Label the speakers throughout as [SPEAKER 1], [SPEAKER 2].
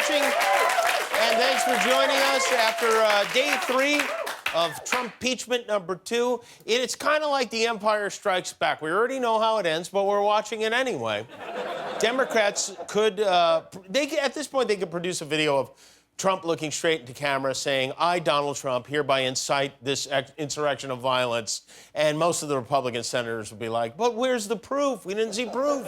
[SPEAKER 1] watching, and thanks for joining us after day 3 of Trump impeachment #2. It's kind of like The Empire Strikes Back. We already know how it ends, but we're watching it anyway. Democrats could, at this point, they could produce a video of Trump looking straight into camera saying, I, Donald Trump, hereby incite this insurrection of violence. And most of the Republican senators would be like, but where's the proof? We didn't see proof.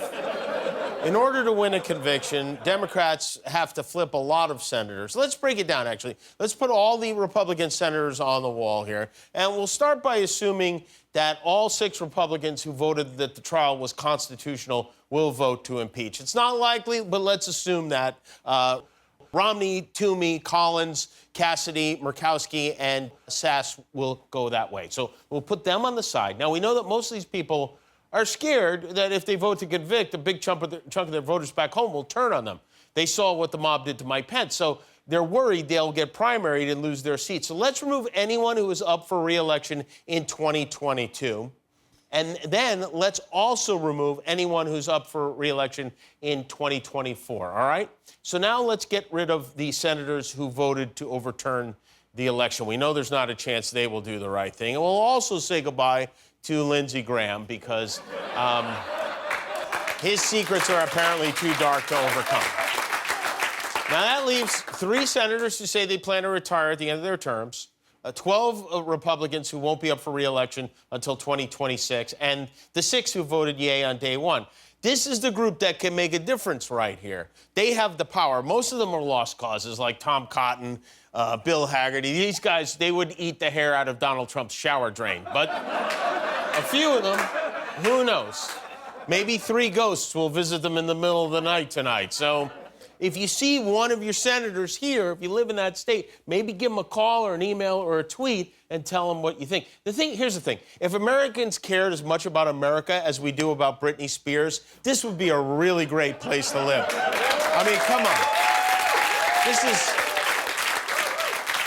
[SPEAKER 1] In order to win a conviction, Democrats have to flip a lot of senators. Let's break it down, actually. Let's put all the Republican senators on the wall here. And we'll start by assuming that all 6 Republicans who voted that the trial was constitutional will vote to impeach. It's not likely, but let's assume that. Romney, Toomey, Collins, Cassidy, Murkowski, and Sass will go that way. So we'll put them on the side. Now, we know that most of these people are scared that if they vote to convict, a big chunk of their voters back home will turn on them. They saw what the mob did to Mike Pence, so they're worried they'll get primaried and lose their seats. So let's remove anyone who is up for re-election in 2022. And then let's also remove anyone who's up for re-election in 2024, all right? So now let's get rid of the senators who voted to overturn the election. We know there's not a chance they will do the right thing. And we'll also say goodbye to Lindsey Graham because his secrets are apparently too dark to overcome. Now, that leaves 3 senators who say they plan to retire at the end of their terms. 12 Republicans who won't be up for re-election until 2026, and the 6 who voted yay on day 1. This is the group that can make a difference right here. They have the power. Most of them are lost causes, like Tom Cotton, Bill Hagerty. These guys, they would eat the hair out of Donald Trump's shower drain. But a few of them, who knows? Maybe 3 ghosts will visit them in the middle of the night tonight. So if you see one of your senators here, if you live in that state, maybe give them a call or an email or a tweet and tell them what you think. Here's the thing. If Americans cared as much about America as we do about Britney Spears, this would be a really great place to live. I mean, come on.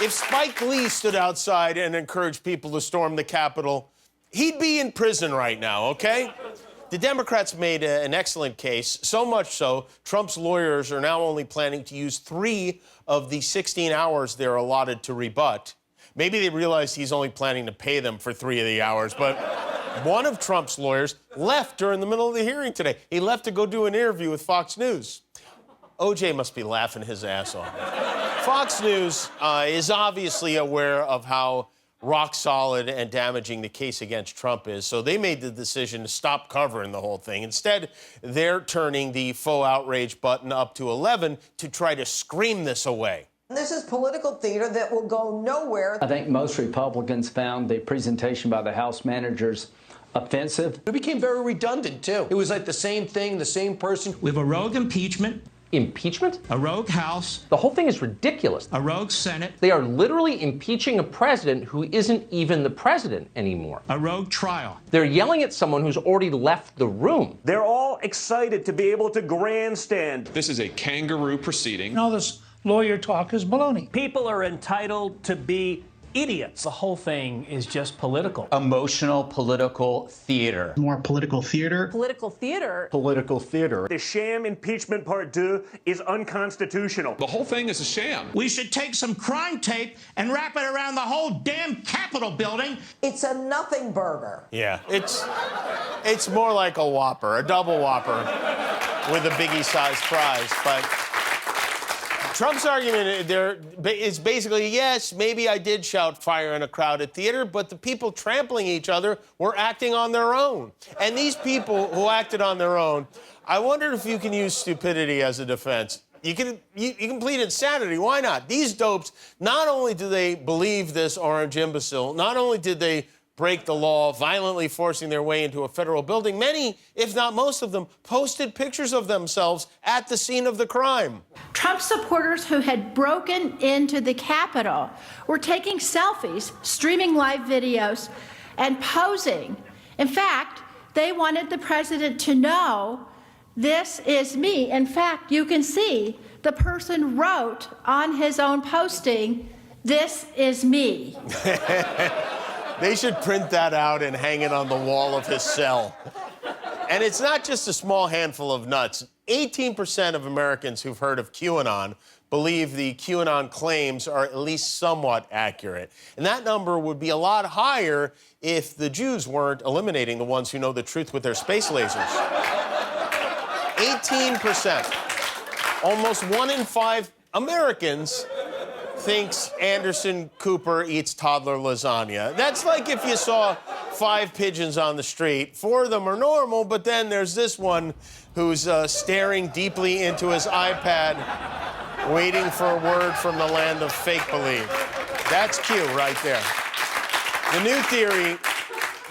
[SPEAKER 1] If Spike Lee stood outside and encouraged people to storm the Capitol, he'd be in prison right now, okay? The Democrats made an excellent case, so much so, Trump's lawyers are now only planning to use 3 of the 16 hours they're allotted to rebut. Maybe they realized he's only planning to pay them for 3 of the hours, but one of Trump's lawyers left during the middle of the hearing today. He left to go do an interview with Fox News. OJ must be laughing his ass off. Fox News is obviously aware of how rock solid and damaging the case against Trump is, so they made the decision to stop covering the whole thing. Instead, they're turning the faux outrage button up to 11 to try to scream this away.
[SPEAKER 2] This is political theater that will go nowhere.
[SPEAKER 3] I think most Republicans found the presentation by the House managers offensive.
[SPEAKER 4] It became very redundant, too. It was like the same thing, the same person.
[SPEAKER 5] We have a rogue impeachment.
[SPEAKER 6] Impeachment?
[SPEAKER 5] A rogue House.
[SPEAKER 6] The whole thing is ridiculous.
[SPEAKER 5] A rogue Senate.
[SPEAKER 6] They are literally impeaching a president who isn't even the president anymore.
[SPEAKER 5] A rogue trial.
[SPEAKER 6] They're yelling at someone who's already left the room.
[SPEAKER 7] They're all excited to be able to grandstand.
[SPEAKER 8] This is a kangaroo proceeding.
[SPEAKER 9] All this lawyer talk is baloney.
[SPEAKER 10] People are entitled to be idiots. The whole thing is just political.
[SPEAKER 11] Emotional political theater.
[SPEAKER 9] More political theater.
[SPEAKER 2] Political theater.
[SPEAKER 11] Political theater.
[SPEAKER 7] The sham impeachment part 2 is unconstitutional.
[SPEAKER 8] The whole thing is a sham.
[SPEAKER 5] We should take some crime tape and wrap it around the whole damn Capitol building.
[SPEAKER 2] It's a nothing burger.
[SPEAKER 1] Yeah, it's more like a Whopper, a double Whopper with a Biggie-sized fries, but Trump's argument there is basically, yes, maybe I did shout fire in a crowded theater, but the people trampling each other were acting on their own. And these people who acted on their own, I wonder if you can use stupidity as a defense. You can plead insanity. Why not? These dopes, not only do they believe this orange imbecile, not only did they break the law, violently forcing their way into a federal building, many, if not most of them, posted pictures of themselves at the scene of the crime.
[SPEAKER 12] Trump supporters who had broken into the Capitol were taking selfies, streaming live videos, and posing. In fact, they wanted the president to know, this is me. In fact, you can see the person wrote on his own posting, this is me.
[SPEAKER 1] They should print that out and hang it on the wall of his cell. And it's not just a small handful of nuts. 18% of Americans who've heard of QAnon believe the QAnon claims are at least somewhat accurate. And that number would be a lot higher if the Jews weren't eliminating the ones who know the truth with their space lasers. 18%. Almost 1 in 5 Americans thinks Anderson Cooper eats toddler lasagna. That's like if you saw 5 pigeons on the street. 4 of them are normal, but then there's this one who's staring deeply into his iPad, waiting for a word from the land of fake believe. That's Q right there. The new theory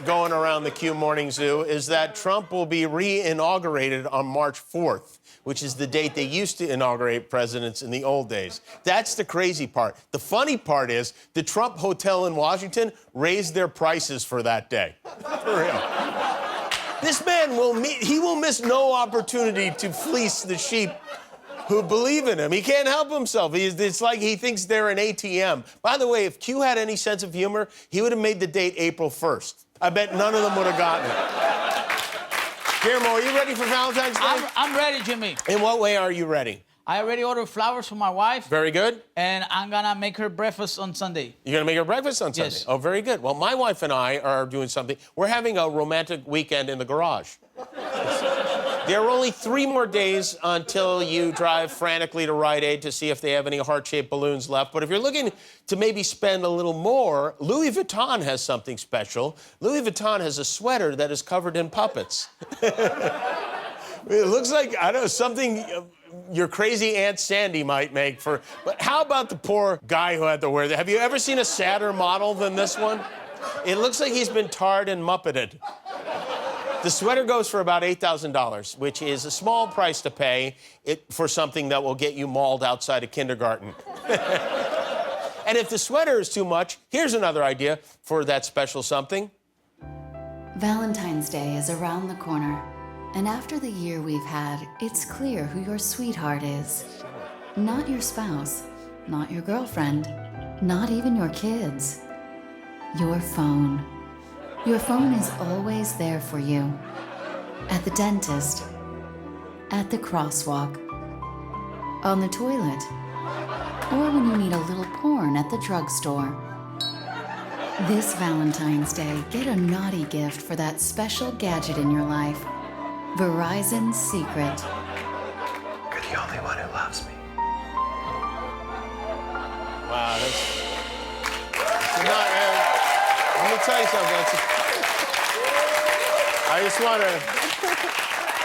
[SPEAKER 1] going around the Q Morning Zoo is that Trump will be re-inaugurated on March 4th, which is the date they used to inaugurate presidents in the old days. That's the crazy part. The funny part is the Trump Hotel in Washington raised their prices for that day. For real. This man will miss no opportunity to fleece the sheep who believe in him. He can't help himself. It's like he thinks they're an ATM. By the way, if Q had any sense of humor, he would have made the date April 1st. I bet none of them would have gotten it. Guillermo, are you ready for Valentine's Day?
[SPEAKER 13] I'm ready, Jimmy.
[SPEAKER 1] In what way are you ready?
[SPEAKER 13] I already ordered flowers for my wife.
[SPEAKER 1] Very good.
[SPEAKER 13] And I'm gonna make her breakfast on Sunday.
[SPEAKER 1] You're gonna make her breakfast on Sunday?
[SPEAKER 13] Yes.
[SPEAKER 1] Oh, very good. Well, my wife and I are doing something. We're having a romantic weekend in the garage. There are only 3 more days until you drive frantically to Rite Aid to see if they have any heart-shaped balloons left. But if you're looking to maybe spend a little more, Louis Vuitton has something special. Louis Vuitton has a sweater that is covered in puppets. It looks like, I don't know, something your crazy Aunt Sandy might make for... But how about the poor guy who had to wear that? Have you ever seen a sadder model than this one? It looks like he's been tarred and muppeted. The sweater goes for about $8,000, which is a small price to pay for something that will get you mauled outside of kindergarten. And if the sweater is too much, here's another idea for that special something.
[SPEAKER 14] Valentine's Day is around the corner. And after the year we've had, it's clear who your sweetheart is. Not your spouse, not your girlfriend, not even your kids. Your phone. Your phone is always there for you. At the dentist, at the crosswalk, on the toilet, or when you need a little porn at the drugstore. This Valentine's Day, get a naughty gift for that special gadget in your life. Verizon's Secret.
[SPEAKER 4] You're the only one who loves me.
[SPEAKER 1] Wow, that's not... let me tell you something. I just want to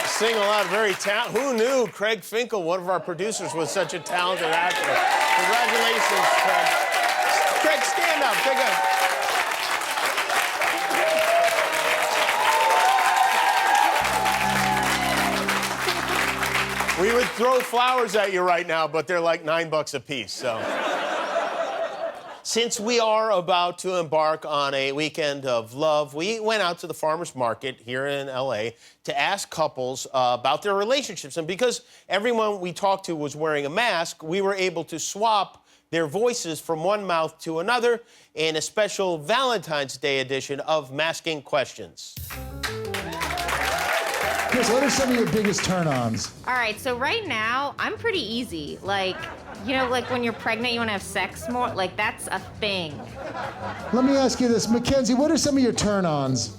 [SPEAKER 1] sing a lot of very talented... Who knew Craig Finkel, one of our producers, was such a talented actor? Congratulations, Craig. Craig, stand up. Take a... We would throw flowers at you right now, but they're like $9 a piece, so... Since we are about to embark on a weekend of love, we went out to the farmer's market here in L.A. to ask couples about their relationships. And because everyone we talked to was wearing a mask, we were able to swap their voices from one mouth to another in a special Valentine's Day edition of Masking Questions.
[SPEAKER 15] Chris, what are some of your biggest turn-ons?
[SPEAKER 16] All right, so right now, I'm pretty easy. Like, you know, like when you're pregnant, you want to have sex more? Like, that's a thing.
[SPEAKER 15] Let me ask you this. Mackenzie, what are some of your turn-ons?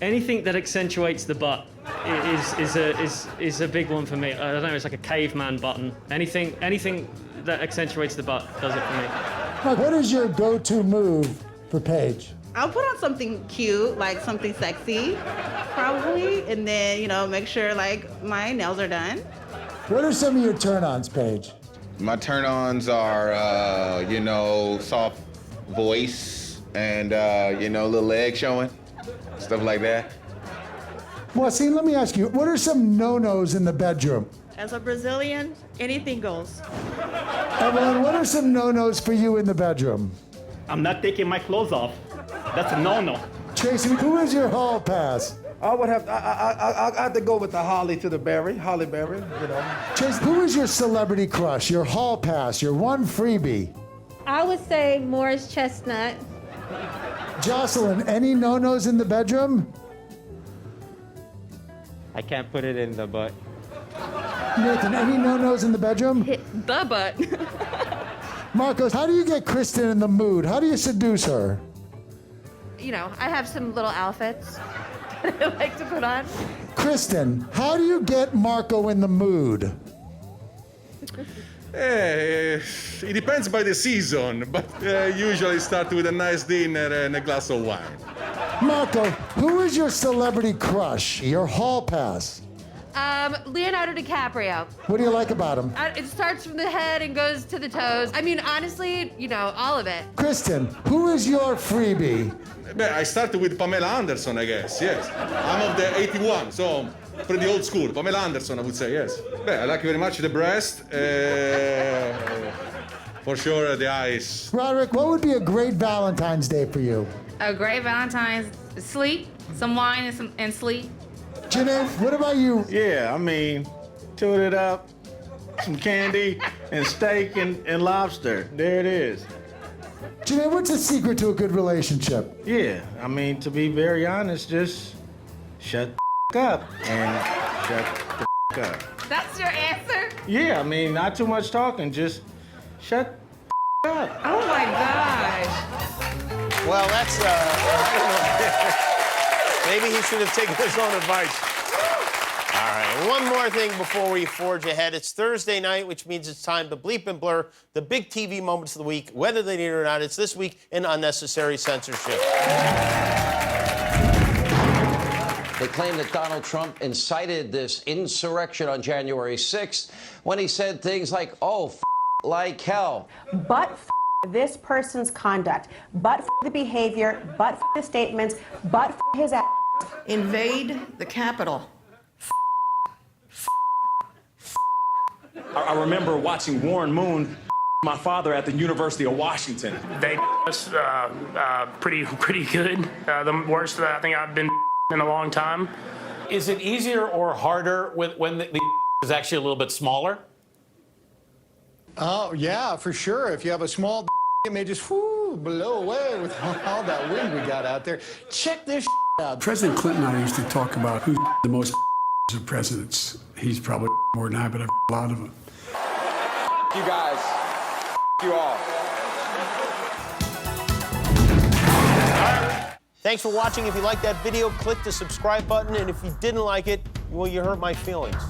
[SPEAKER 17] Anything that accentuates the butt is a big one for me. I don't know, it's like a caveman button. Anything that accentuates the butt does it for me.
[SPEAKER 15] Mark, what is your go-to move for Paige?
[SPEAKER 18] I'll put on something cute, like something sexy, probably, and then, you know, make sure, like, my nails are done.
[SPEAKER 15] What are some of your turn-ons, Paige?
[SPEAKER 19] My turn-ons are, you know, soft voice and, you know, little leg showing, stuff like that.
[SPEAKER 15] Well, see, let me ask you, what are some no-nos in the bedroom?
[SPEAKER 18] As a Brazilian, anything goes.
[SPEAKER 15] Evelyn, what are some no-nos for you in the bedroom?
[SPEAKER 20] I'm not taking my clothes off. That's a no-no.
[SPEAKER 15] Tracy, who is your hall pass?
[SPEAKER 21] I would have. I have to go with the Holly to the Berry, Holly Berry. You know.
[SPEAKER 15] Tracy, who is your celebrity crush? Your hall pass, your one freebie?
[SPEAKER 22] I would say Morris Chestnut.
[SPEAKER 15] Jocelyn, any no-nos in the bedroom?
[SPEAKER 23] I can't put it in the butt.
[SPEAKER 15] Nathan, any no-nos in the bedroom?
[SPEAKER 3] Hit the butt.
[SPEAKER 15] Marcos, how do you get Kristen in the mood? How do you seduce her?
[SPEAKER 3] You know, I have some little outfits that I like to put on.
[SPEAKER 15] Kristen, how do you get Marco in the mood?
[SPEAKER 6] It depends by the season, but usually start with a nice dinner and a glass of wine.
[SPEAKER 15] Marco, who is your celebrity crush? Your hall pass.
[SPEAKER 3] Leonardo DiCaprio.
[SPEAKER 15] What do you like about him?
[SPEAKER 3] It starts from the head and goes to the toes. I mean, honestly, you know, all of it.
[SPEAKER 15] Kristen, who is your freebie?
[SPEAKER 6] I started with Pamela Anderson, I guess, yes. I'm of the 81, so pretty old school. Pamela Anderson, I would say, yes. I like very much the breast. For sure, the eyes.
[SPEAKER 15] Roderick, what would be a great Valentine's Day for you?
[SPEAKER 16] A great Valentine's, sleep, some wine and sleep.
[SPEAKER 21] Janae, what about you? Yeah, I mean, tune it up, some candy, and steak and lobster. There it is.
[SPEAKER 15] Janae, what's the secret to a good relationship?
[SPEAKER 21] Yeah, I mean, to be very honest, just shut the up and shut the up.
[SPEAKER 16] That's your answer?
[SPEAKER 21] Yeah, I mean, not too much talking, just shut the up.
[SPEAKER 16] Oh my gosh.
[SPEAKER 1] Well, that's, maybe he should have taken his own advice. All right, one more thing before we forge ahead. It's Thursday night, which means it's time to bleep and blur the big TV moments of the week, whether they need it or not. It's this week in Unnecessary Censorship.
[SPEAKER 4] They claim that Donald Trump incited this insurrection on January 6th when he said things like, oh, like hell.
[SPEAKER 23] But this person's conduct, but the behavior, but the statements, but his act.
[SPEAKER 2] Invade the Capitol.
[SPEAKER 24] I remember watching Warren Moon, my father, at the University of Washington.
[SPEAKER 25] They was pretty good. The worst I think I've been in a long time.
[SPEAKER 26] Is it easier or harder when the is actually a little bit smaller?
[SPEAKER 27] Oh, yeah, for sure. If you have a small it may just blow away with all that wind we got out there. Check this out.
[SPEAKER 28] President Clinton and I used to talk about who's the most of presidents. He's probably more than I, but I've a lot of them.
[SPEAKER 24] You guys, you all.
[SPEAKER 1] Thanks for watching. If you liked that video, click the subscribe button. And if you didn't like it, well, you hurt my feelings.